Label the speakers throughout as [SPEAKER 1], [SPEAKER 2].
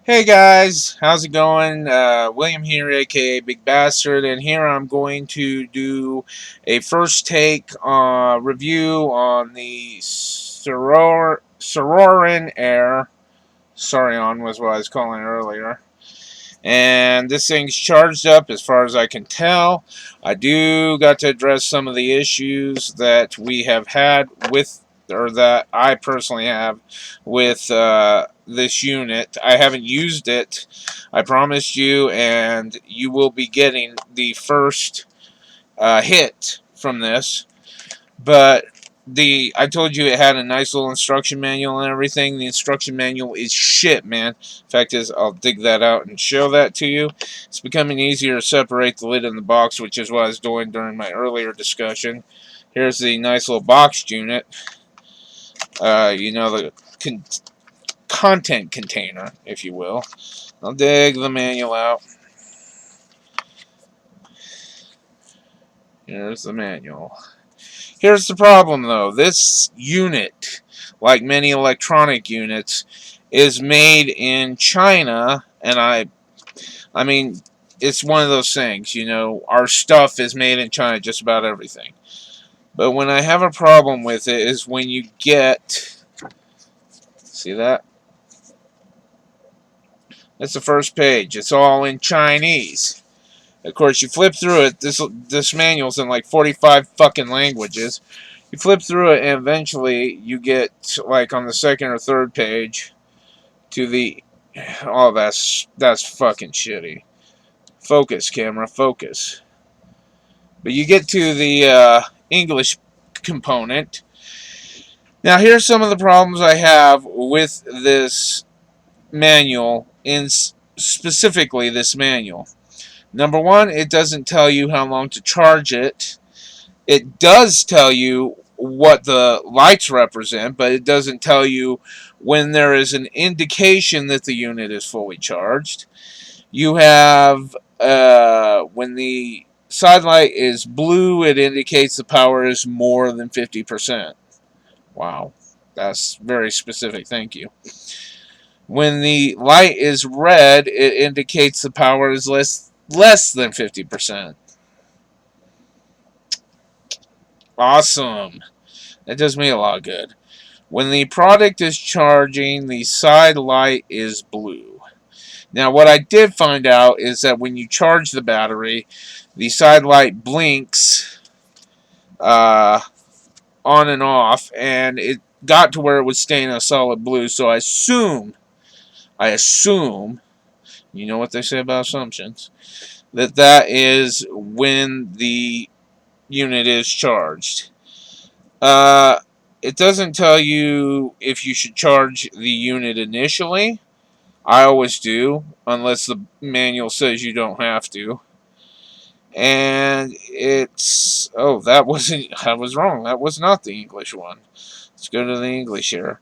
[SPEAKER 1] Hey guys, how's it going? William here, aka Big Bastard, and here I'm going to do a first take review on the Suorin Air. Suorin was what I was calling it earlier. And this thing's charged up as far as I can tell. I do got to address some of the issues that we have had with, or that I personally have with this unit. I haven't used it, I promised you, and you will be getting the first hit from this. But I told you it had a nice little instruction manual and everything. The instruction manual is shit, man. Fact is, I'll dig that out and show that to you. It's becoming easier to separate the lid and the box, which is what I was doing during my earlier discussion. Here's the nice little boxed unit. The content container, if you will. I'll dig the manual out. Here's the manual. Here's the problem, though. This unit, like many electronic units, is made in China, and I mean, it's one of those things, our stuff is made in China, just about everything. But when I have a problem with it is when you get, see that? That's the first page. It's all in Chinese. Of course, you flip through it. This manual's in like 45 fucking languages. You flip through it, and eventually you get, like, on the second or third page to the... Oh, that's fucking shitty. Focus, camera, focus. But you get to the English component. Now, here's some of the problems I have with this manual, specifically this manual. Number one, it doesn't tell you how long to charge it. It does tell you what the lights represent, but it doesn't tell you when there is an indication that the unit is fully charged. You have, when the side light is blue, it indicates the power is more than 50%. Wow, that's very specific, thank you. When the light is red, it indicates the power is less than 50%. Awesome. That does me a lot of good. When the product is charging, the side light is blue. Now, what I did find out is that when you charge the battery, the side light blinks on and off, and it got to where it was staying a solid blue, so I assume, you know what they say about assumptions, that is when the unit is charged. It doesn't tell you if you should charge the unit initially. I always do, unless the manual says you don't have to. And it's... Oh, I was wrong. That was not the English one. Let's go to the English here.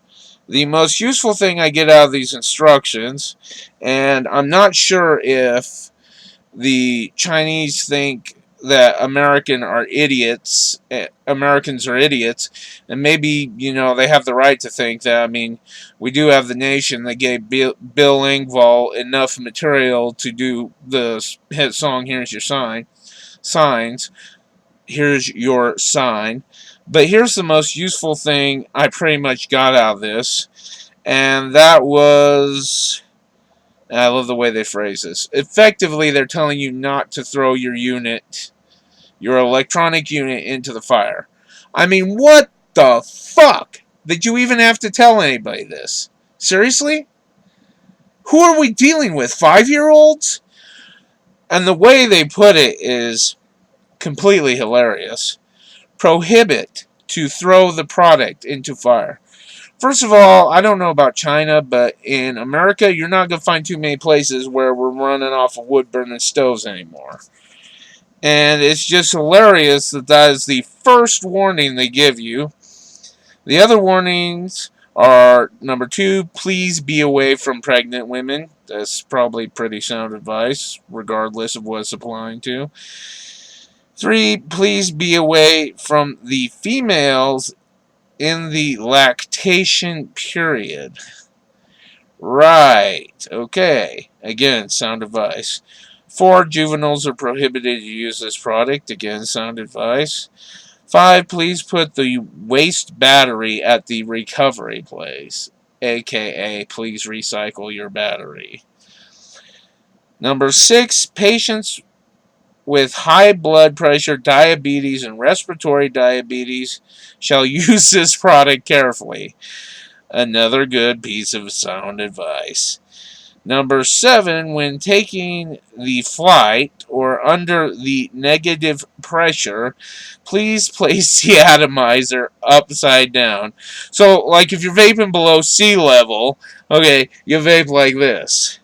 [SPEAKER 1] The most useful thing I get out of these instructions, and I'm not sure if the Chinese think that Americans are idiots, and maybe, they have the right to think that. I mean, we do have the nation that gave Bill Engvall enough material to do the hit song, Here's Your Signs, Here's Your Sign. But here's the most useful thing I pretty much got out of this, and that was... I love the way they phrase this. Effectively, they're telling you not to throw your electronic unit, into the fire. I mean, what the fuck? Did you even have to tell anybody this? Seriously? Who are we dealing with? 5-year-olds? And the way they put it is completely hilarious. Prohibit to throw the product into fire. First of all, I don't know about China, but in America, you're not going to find too many places where we're running off of wood-burning stoves anymore. And it's just hilarious that is the first warning they give you. The other warnings are, number 2, please be away from pregnant women. That's probably pretty sound advice, regardless of what it's applying to. 3, please be away from the females in the lactation period. Right. Okay. Again, sound advice. 4. Juveniles are prohibited to use this product. Again, sound advice. 5. Please put the waste battery at the recovery place. AKA, please recycle your battery. Number 6. Patients with high blood pressure, diabetes, and respiratory diabetes shall use this product carefully. Another good piece of sound advice. Number 7, when taking the flight or under the negative pressure, please place the atomizer upside down. So, like if you're vaping below sea level, okay, you vape like this.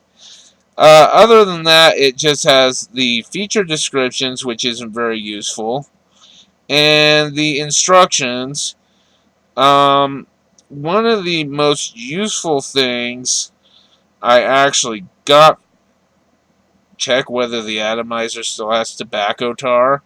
[SPEAKER 1] Other than that, it just has the feature descriptions, which isn't very useful, and the instructions. One of the most useful things I actually got, check whether the atomizer still has tobacco tar.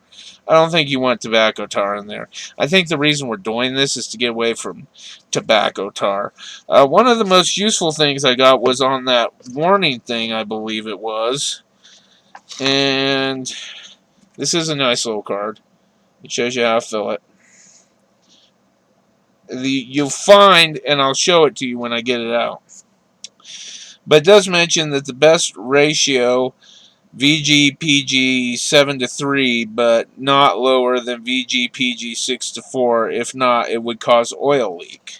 [SPEAKER 1] I don't think you want tobacco tar in there. I think the reason we're doing this is to get away from tobacco tar. One of the most useful things I got was on that warning thing, I believe it was. And this is a nice little card. It shows you how to fill it. You'll find, and I'll show it to you when I get it out. But it does mention that the best ratio VG-PG 7 to 3, but not lower than VG-PG 6 to 4. If not, it would cause oil leak.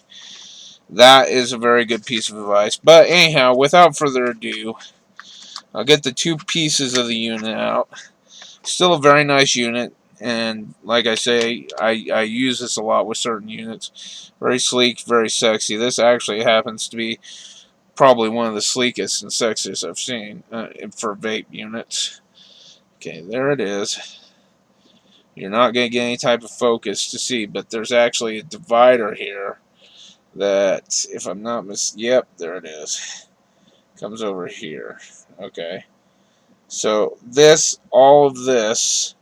[SPEAKER 1] That is a very good piece of advice. But anyhow, without further ado, I'll get the two pieces of the unit out. Still a very nice unit, and like I say, I use this a lot with certain units. Very sleek, very sexy. This actually happens to be probably one of the sleekest and sexiest I've seen for vape units. Okay, there it is. You're not going to get any type of focus to see, but there's actually a divider here that, if I'm not yep, there it is. Comes over here. Okay. So this, all of this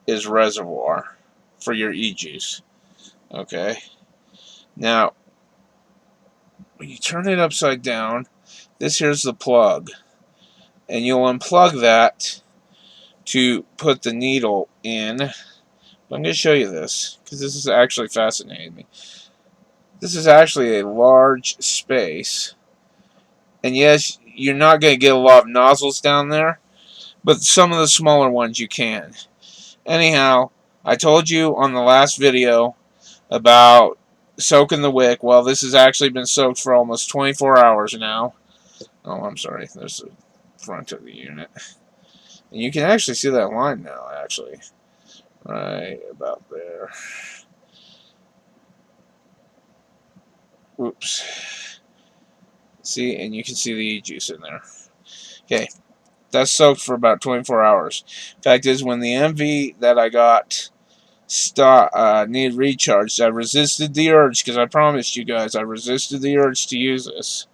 [SPEAKER 1] is reservoir for your e-juice. Okay. Now, when you turn it upside down, this here's the plug. And you'll unplug that to put the needle in. I'm going to show you this, because this is actually fascinating me. This is actually a large space. And yes, you're not going to get a lot of nozzles down there, but some of the smaller ones you can. Anyhow, I told you on the last video about soaking the wick. Well, this has actually been soaked for almost 24 hours now. Oh, I'm sorry. There's the front of the unit. And you can actually see that line now, actually. Right about there. Oops. See, and you can see the e-juice in there. Okay, that's soaked for about 24 hours. Fact is, when the MV that I got needed recharged, I resisted the urge, because I promised you guys I resisted the urge to use this.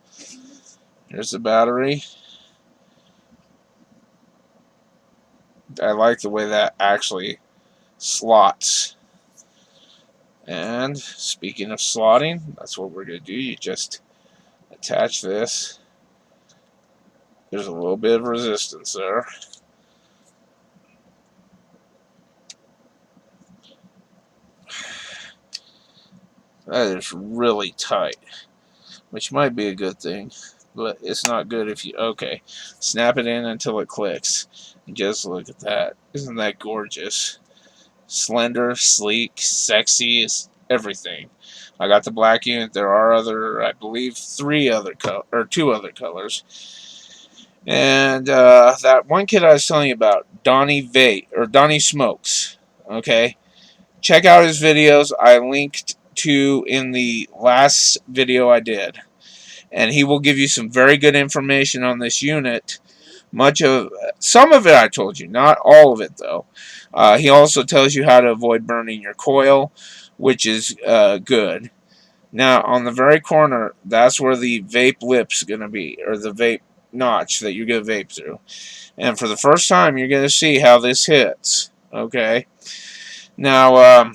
[SPEAKER 1] Here's the battery. I like the way that actually slots. And speaking of slotting, that's what we're going to do. You just attach this. There's a little bit of resistance there. That is really tight, which might be a good thing, but it's not good if you... Okay, snap it in until it clicks. And just look at that. Isn't that gorgeous? Slender, sleek, sexy, is everything. I got the black unit. There are other, I believe, two other colors. And that one kid I was telling you about, Donnie Smokes. Okay, check out his videos. I linked to in the last video I did, and he will give you some very good information on this unit. Some of it I told you, not all of it though. He also tells you how to avoid burning your coil, which is good. Now, on the very corner, that's where the vape lip's going to be, or the vape notch that you're going to vape through. And for the first time, you're going to see how this hits. Okay? Now,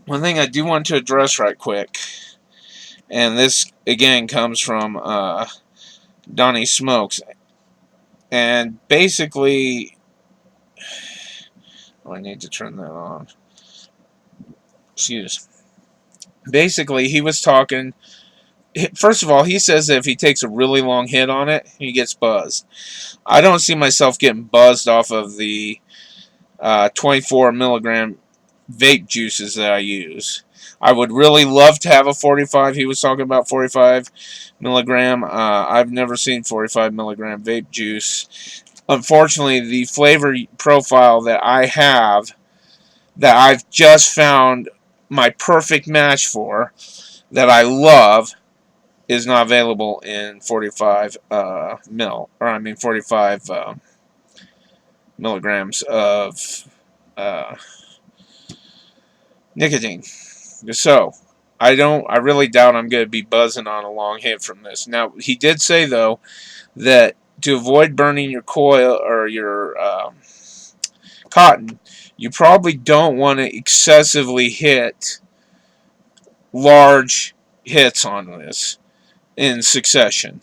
[SPEAKER 1] one thing I do want to address right quick, And this, again, comes from Donnie Smokes. And basically, oh, I need to turn that on. Excuse. Basically, he was talking. First of all, he says that if he takes a really long hit on it, he gets buzzed. I don't see myself getting buzzed off of the 24 milligram vape juices that I use. I would really love to have a 45. He was talking about 45 milligram. I've never seen 45 milligram vape juice. Unfortunately, the flavor profile that I have, that I've just found my perfect match for, that I love, is not available in 45 45 milligrams of uh, nicotine. So, I really doubt I'm going to be buzzing on a long hit from this. Now, he did say, though, that to avoid burning your coil or your cotton, you probably don't want to excessively hit large hits on this in succession.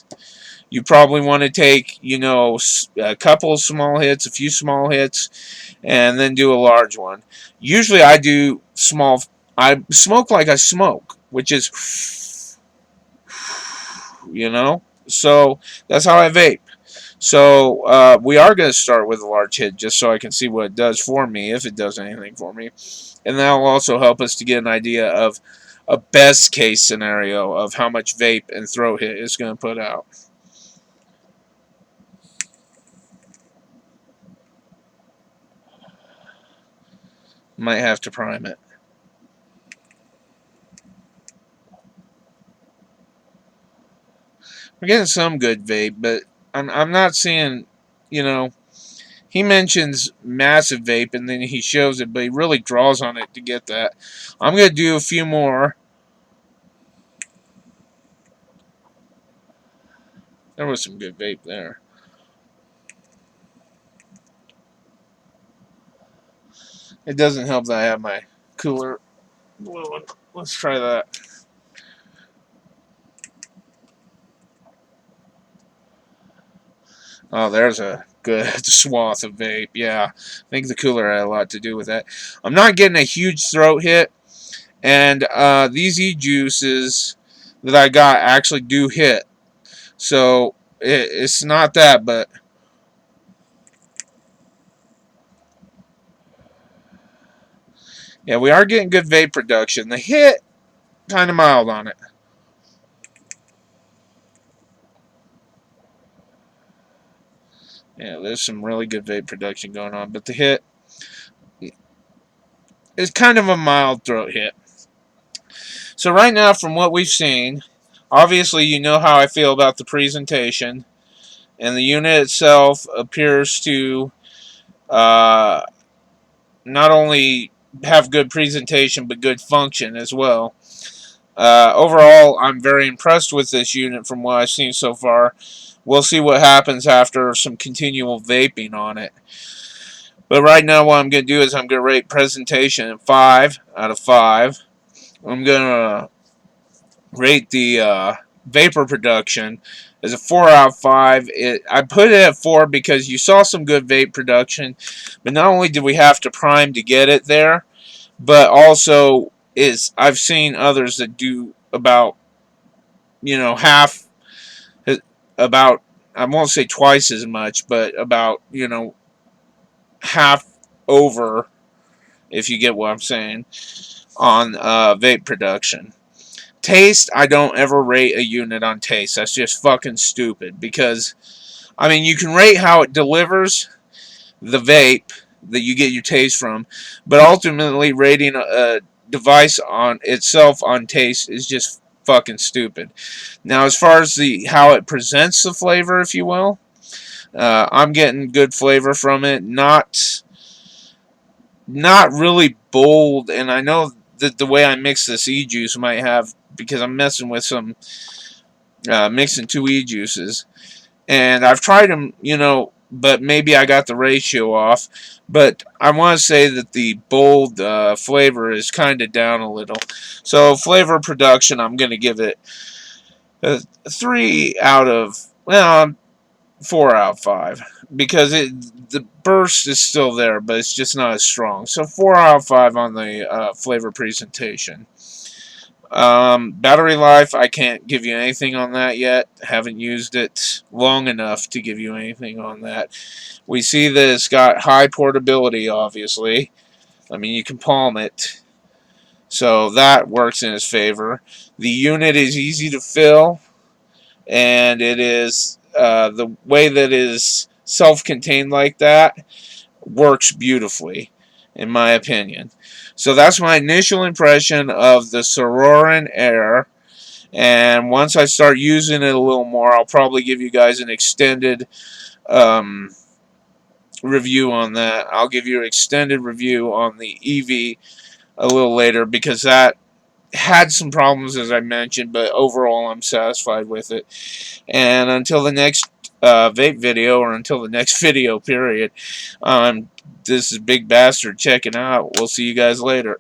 [SPEAKER 1] You probably want to take, a couple of small hits, a few small hits, and then do a large one. Usually I do small. I smoke like I smoke, which is, So that's how I vape. So we are going to start with a large hit just so I can see what it does for me, if it does anything for me. And that will also help us to get an idea of a best case scenario of how much vape and throat hit is going to put out. Might have to prime it. We're getting some good vape, but I'm not seeing, he mentions massive vape and then he shows it, but he really draws on it to get that. I'm going to do a few more. There was some good vape there. It doesn't help that I have my cooler. Let's try that. Oh, there's a good swath of vape. Yeah, I think the cooler had a lot to do with that. I'm not getting a huge throat hit, and these e-juices that I got actually do hit. So it's not that, but yeah, we are getting good vape production. The hit, kind of mild on it. Yeah, there's some really good vape production going on, but the hit is kind of a mild throat hit. So right now, from what we've seen, obviously you know how I feel about the presentation, and the unit itself appears to uh, not only have good presentation but good function as well. Overall, I'm very impressed with this unit from what I've seen so far. We'll see what happens after some continual vaping on it. But right now, what I'm going to do is I'm going to rate presentation at 5 out of 5. I'm going to rate the vapor production as a 4 out of 5. I put it at 4 because you saw some good vape production, but not only did we have to prime to get it there, but also I've seen others that do about half, about, I won't say twice as much, but about half over, if you get what I'm saying, on vape production. Taste, I don't ever rate a unit on taste. That's just fucking stupid. Because, I mean, you can rate how it delivers the vape that you get your taste from, but ultimately rating a device on itself on taste is just fucking stupid. Now, as far as how it presents the flavor, if you will, I'm getting good flavor from it. Not really bold, and I know that the way I mix this e-juice might have, because I'm messing with some mixing two e-juices, and I've tried them, but maybe I got the ratio off. But I want to say that the bold flavor is kind of down a little. So flavor production, I'm going to give it a 3 out of, well, 4 out of 5, because the burst is still there, but it's just not as strong. So 4 out of 5 on the flavor presentation. Battery life, I can't give you anything on that yet. Haven't used it long enough to give you anything on that. We see that it's got high portability, obviously. I mean, you can palm it, so that works in its favor. The unit is easy to fill, and it is the way that it is self-contained like that works beautifully, in my opinion. So that's my initial impression of the Suorin Air. And once I start using it a little more, I'll probably give you guys an extended um, review on that. I'll give you an extended review on the EV a little later, because that had some problems, as I mentioned, but overall I'm satisfied with it. And until the next vape video, or until the next video period, this is Big Bastard checking out. We'll see you guys later.